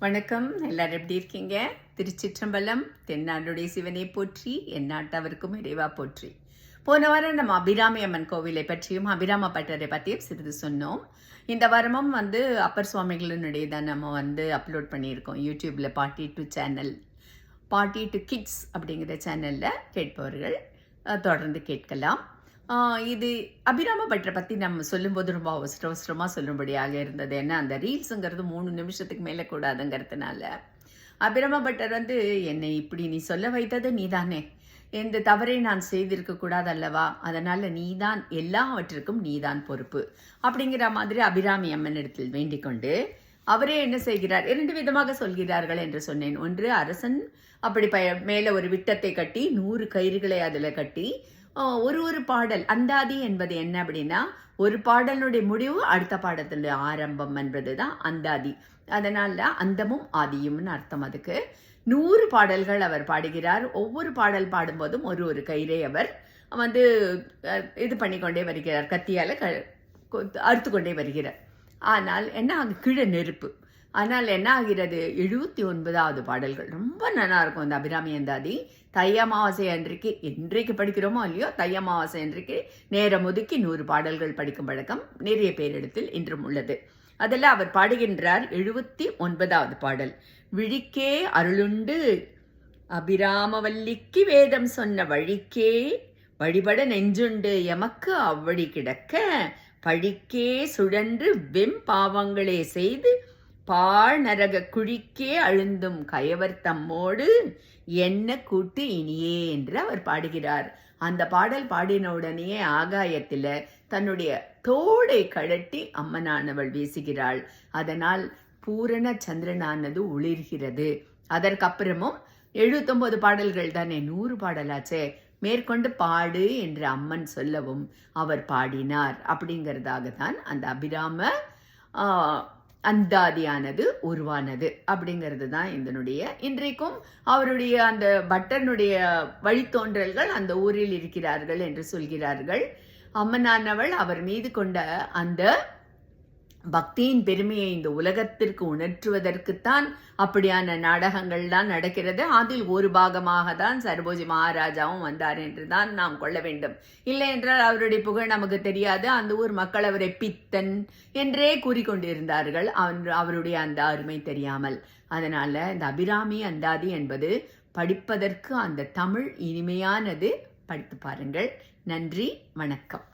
வணக்கம். எல்லாரும் எப்படி இருக்கீங்க? திருச்சிற்றம்பலம். தென்னாடுடைய சிவனை போற்றி, எந்நாட்டவருக்கும் இறைவா போற்றி. போன வாரம் நம்ம அபிராமி அம்மன் கோவிலை பற்றியும் அபிராம பட்டரை பற்றியும் சிறிது சொன்னோம். இந்த வாரமும் அப்பர் சுவாமிகளினுடைய தான் நம்ம அப்லோட் பண்ணியிருக்கோம் யூடியூப்பில். பாட்டி டு சேனல், பாட்டி டு கிட்ஸ் அப்படிங்கிற சேனலில் கேட்பவர்கள் தொடர்ந்து கேட்கலாம். இது அபிராம பட்டரை பற்றி நம்ம சொல்லும்போது ரொம்ப அவசரமாக சொல்லும்படியாக இருந்தது. ஏன்னா அந்த ரீல்ஸுங்கிறது 3 நிமிஷத்துக்கு மேலே கூடாதுங்கிறதுனால அபிராம பட்டர் என்னை இப்படி நீ சொல்ல வைத்தது நீதானே, எந்த தவறை நான் செய்திருக்க கூடாது அல்லவா, அதனால நீதான் எல்லாவற்றிற்கும் நீதான் பொறுப்பு அப்படிங்கிற மாதிரி அபிராமி அம்மன் இடத்தில் வேண்டிக் கொண்டு அவரே என்ன செய்கிறார், 2 விதமாக சொல்கிறார்கள் என்று சொன்னேன். ஒன்று, அரசன் அப்படி மேலே ஒரு விட்டத்தை கட்டி 100 கயிறுகளை அதில் கட்டி ஒரு பாடல் அந்தாதி என்பது என்ன அப்படின்னா, ஒரு பாடலுடைய முடிவு அடுத்த பாடத்துல ஆரம்பம் என்பதுதான் அந்தாதி. அதனால அந்தமும் ஆதியும்னு அர்த்தம். அதுக்கு 100 பாடல்கள் அவர் பாடுகிறார். ஒவ்வொரு பாடல் பாடும்போதும் ஒரு கயிறை அவர் இது பண்ணிக்கொண்டே வருகிறார், கத்தியால அறுத்து கொண்டே வருகிறார். ஆனால் என்ன கீழே நெருப்பு. ஆனால் என்ன ஆகிறது, 79வது பாடல்கள் ரொம்ப நல்லா இருக்கும். அந்த அபிராமி அந்தாதி தை அமாவாசை அன்றைக்கு, இன்றைக்கு படிக்கிறோமோ இல்லையோ, தை அமாவாசை அன்றைக்கு நேரம் ஒதுக்கி 100 பாடல்கள் படிக்கும் பழக்கம் நிறைய பேரிடத்தில் இன்றும் உள்ளது. அதில் அவர் பாடுகின்றார் 79வது பாடல். விழிக்கே அருளுண்டு அபிராமவல்லிக்கு வேதம் சொன்ன வழிக்கே வழிபட நெஞ்சுண்டு எமக்கு அவ்வழி கிடக்க பழிக்கே சுழன்று பாவங்களே செய்து பாழ் நரக குழிக்கே அழுந்தும் கயவர் தம்மோடு என்ன கூட்டு இனியே என்று அவர் பாடுகிறார். அந்த பாடல் பாடின உடனே ஆகாயத்தில் தன்னுடைய தோடை கழட்டி அம்மனானவள் வீசுகிறாள். அதனால் பூரண சந்திரனானது ஒளிர்கிறது. அதற்கப்புறமும் 79 பாடல்கள் தானே, 100 பாடலாச்சே, மேற்கொண்டு பாடு என்று அம்மன் சொல்லவும் அவர் பாடினார். அப்படிங்கிறதாக தான் அந்த அபிராம அந்தாதியானது உருவானது அப்படிங்கிறது தான் இதனுடைய. இன்றைக்கும் அவருடைய அந்த பட்டனுடைய வழித்தோன்றல்கள் அந்த ஊரில் இருக்கிறார்கள் என்று சொல்கிறார்கள். அம்மனானவள் அவர் மீது கொண்ட அந்த பக்தியின் பெருமையை இந்த உலகத்திற்கு உணர்த்துவதற்குத்தான் அப்படியான நாடகங்கள்லாம் நடக்கிறது. அதில் ஒரு பாகமாக தான் சரபோஜி மகாராஜாவும் வந்தார் என்று தான் நாம் கொள்ள வேண்டும். இல்லை என்றால் அவருடைய புகழ் நமக்கு தெரியாது. அந்த ஊர் மக்கள் அவரை பித்தன் என்றே கூறிக்கொண்டிருந்தார்கள், அவருடைய அந்த அருமை தெரியாமல். அதனால இந்த அபிராமி அந்தாதி என்பது படிப்பதற்கு அந்த தமிழ் இனிமையானது. படித்து பாருங்கள். நன்றி, வணக்கம்.